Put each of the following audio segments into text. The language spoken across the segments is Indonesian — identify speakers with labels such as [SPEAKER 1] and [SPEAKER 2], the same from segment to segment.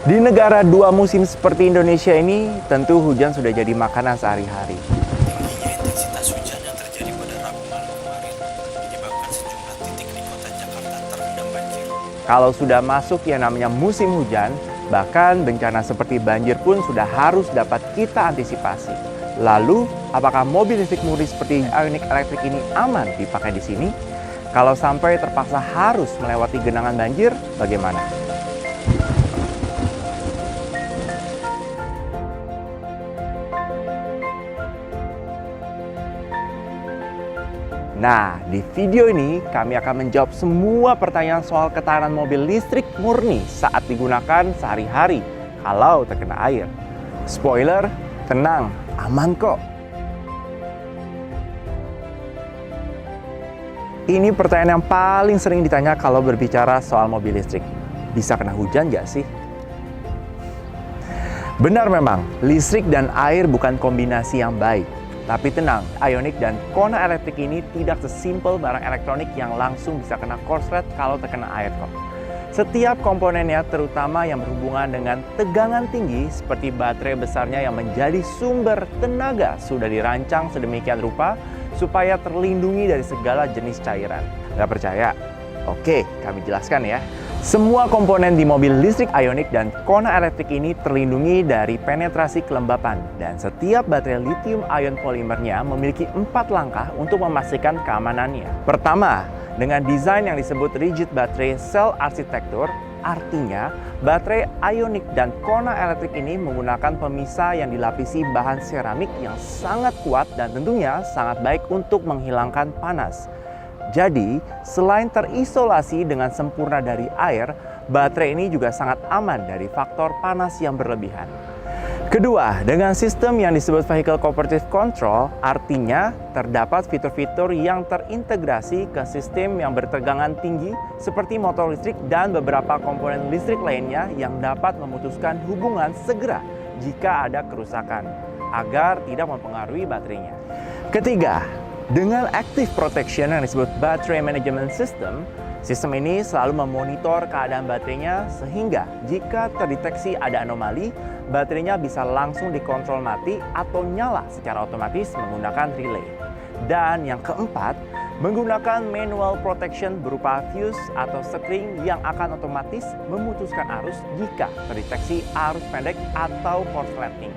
[SPEAKER 1] Di negara dua musim seperti Indonesia ini, tentu hujan sudah jadi makanan sehari-hari.
[SPEAKER 2] Tingginya intensitas hujan yang terjadi pada Rabu malam kemarin menyebabkan sejumlah titik di kota Jakarta terendam banjir.
[SPEAKER 1] Kalau sudah masuk yang namanya musim hujan, bahkan bencana seperti banjir pun sudah harus dapat kita antisipasi. Lalu, apakah mobil listrik murni seperti Ioniq Electric ini aman dipakai di sini? Kalau sampai terpaksa harus melewati genangan banjir, bagaimana? Nah, di video ini kami akan menjawab semua pertanyaan soal ketahanan mobil listrik murni saat digunakan sehari-hari kalau terkena air. Spoiler, tenang, aman kok. Ini pertanyaan yang paling sering ditanya kalau berbicara soal mobil listrik. Bisa kena hujan nggak sih? Benar memang, listrik dan air bukan kombinasi yang baik. Tapi tenang, Ioniq dan Kona Electric ini tidak sesimpel barang elektronik yang langsung bisa kena korslet kalau terkena air kok. Setiap komponennya, terutama yang berhubungan dengan tegangan tinggi seperti baterai besarnya yang menjadi sumber tenaga, sudah dirancang sedemikian rupa supaya terlindungi dari segala jenis cairan. Gak percaya? Oke, kami jelaskan ya. Semua komponen di mobil listrik Ioniq dan Kona Electric ini terlindungi dari penetrasi kelembapan, dan setiap baterai lithium ion polimernya memiliki 4 langkah untuk memastikan keamanannya. Pertama, dengan desain yang disebut rigid battery cell architecture, artinya baterai Ioniq dan Kona Electric ini menggunakan pemisah yang dilapisi bahan seramik yang sangat kuat dan tentunya sangat baik untuk menghilangkan panas. Jadi, selain terisolasi dengan sempurna dari air, baterai ini juga sangat aman dari faktor panas yang berlebihan. Kedua, dengan sistem yang disebut Vehicle Cooperative Control, artinya terdapat fitur-fitur yang terintegrasi ke sistem yang bertegangan tinggi seperti motor listrik dan beberapa komponen listrik lainnya yang dapat memutuskan hubungan segera jika ada kerusakan, agar tidak mempengaruhi baterainya. Ketiga, dengan Active Protection yang disebut Battery Management System, sistem ini selalu memonitor keadaan baterainya sehingga jika terdeteksi ada anomali, baterainya bisa langsung dikontrol mati atau nyala secara otomatis menggunakan relay. Dan yang keempat, menggunakan manual protection berupa fuse atau sekring yang akan otomatis memutuskan arus jika terdeteksi arus pendek atau korsleting.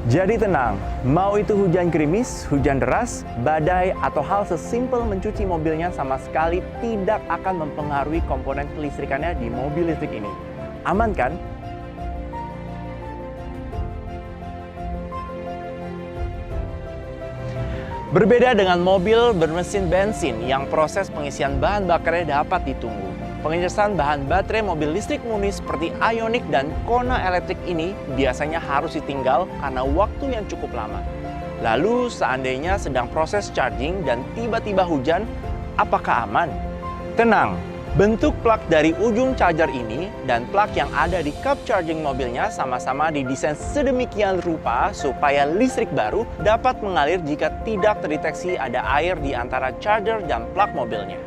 [SPEAKER 1] Jadi tenang, mau itu hujan gerimis, hujan deras, badai, atau hal sesimpel mencuci mobilnya sama sekali tidak akan mempengaruhi komponen kelistrikannya di mobil listrik ini. Aman kan? Berbeda dengan mobil bermesin bensin yang proses pengisian bahan bakarnya dapat ditunggu. Pengecasan bahan baterai mobil listrik murni seperti Ioniq dan Kona Electric ini biasanya harus ditinggal karena waktu yang cukup lama. Lalu seandainya sedang proses charging dan tiba-tiba hujan, apakah aman? Tenang, bentuk plug dari ujung charger ini dan plug yang ada di cup charging mobilnya sama-sama didesain sedemikian rupa supaya listrik baru dapat mengalir jika tidak terdeteksi ada air di antara charger dan plug mobilnya.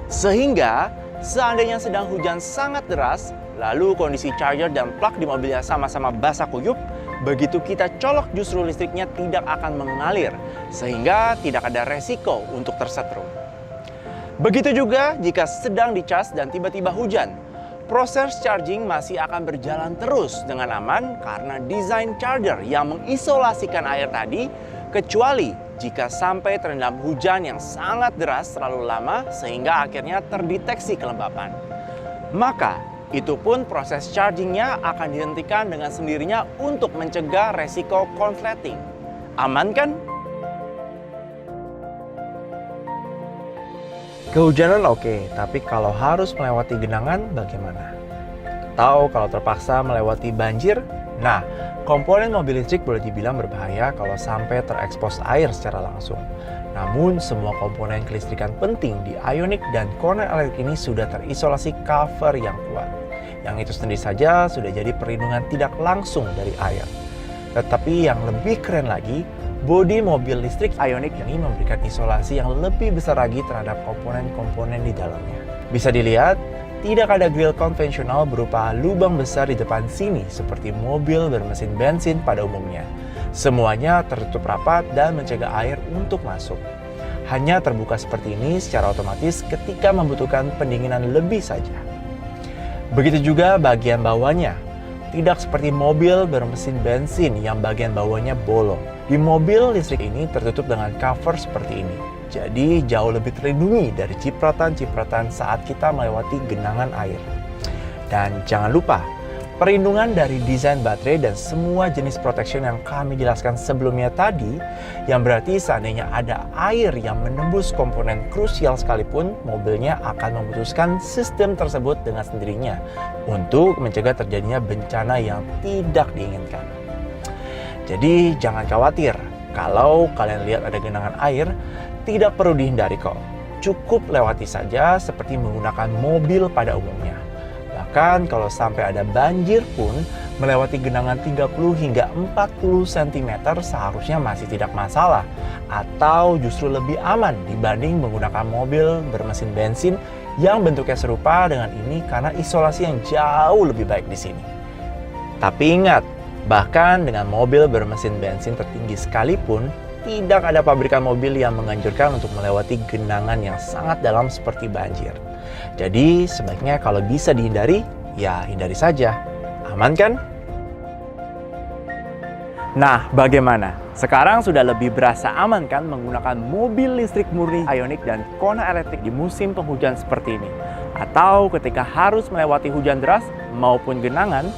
[SPEAKER 1] Sehingga seandainya sedang hujan sangat deras, lalu kondisi charger dan plug di mobilnya sama-sama basah kuyup, begitu kita colok justru listriknya tidak akan mengalir, sehingga tidak ada resiko untuk tersetrum. Begitu juga jika sedang dicas dan tiba-tiba hujan, proses charging masih akan berjalan terus dengan aman karena desain charger yang mengisolasikan air tadi, kecuali jika sampai terendam hujan yang sangat deras terlalu lama sehingga akhirnya terdeteksi kelembapan. Maka, itu pun proses chargingnya akan dihentikan dengan sendirinya untuk mencegah resiko konsleting. Aman kan? Kehujanan oke, tapi kalau harus melewati genangan bagaimana? Atau kalau terpaksa melewati banjir? Nah, komponen mobil listrik boleh dibilang berbahaya kalau sampai terekspos air secara langsung. Namun, semua komponen kelistrikan penting di Ioniq dan Kona Electric ini sudah terisolasi cover yang kuat. Yang itu sendiri saja sudah jadi perlindungan tidak langsung dari air. Tetapi yang lebih keren lagi, bodi mobil listrik Ioniq ini memberikan isolasi yang lebih besar lagi terhadap komponen-komponen di dalamnya. Bisa dilihat, Tidak ada grill konvensional berupa lubang besar di depan sini seperti mobil bermesin bensin pada umumnya. Semuanya tertutup rapat dan mencegah air untuk masuk. Hanya terbuka seperti ini secara otomatis ketika membutuhkan pendinginan lebih saja. Begitu juga bagian bawahnya. Tidak seperti mobil bermesin bensin yang bagian bawahnya bolong. Di mobil listrik ini tertutup dengan cover seperti ini. Jadi jauh lebih terlindungi dari cipratan-cipratan saat kita melewati genangan air. Dan jangan lupa, perlindungan dari desain baterai dan semua jenis protection yang kami jelaskan sebelumnya tadi, yang berarti seandainya ada air yang menembus komponen krusial sekalipun, mobilnya akan memutuskan sistem tersebut dengan sendirinya untuk mencegah terjadinya bencana yang tidak diinginkan. Jadi jangan khawatir, kalau kalian lihat ada genangan air, tidak perlu dihindari kok. Cukup lewati saja seperti menggunakan mobil pada umumnya. Bahkan kalau sampai ada banjir pun, melewati genangan 30 hingga 40 cm seharusnya masih tidak masalah. Atau justru lebih aman dibanding menggunakan mobil bermesin bensin yang bentuknya serupa dengan ini karena isolasi yang jauh lebih baik di sini. Tapi ingat, bahkan dengan mobil bermesin bensin tertinggi sekalipun, tidak ada pabrikan mobil yang menganjurkan untuk melewati genangan yang sangat dalam seperti banjir. Jadi sebaiknya kalau bisa dihindari, ya hindari saja. Aman kan? Nah, bagaimana? Sekarang sudah lebih berasa aman kan menggunakan mobil listrik murni Ioniq dan Kona elektrik di musim penghujan seperti ini? Atau ketika harus melewati hujan deras maupun genangan,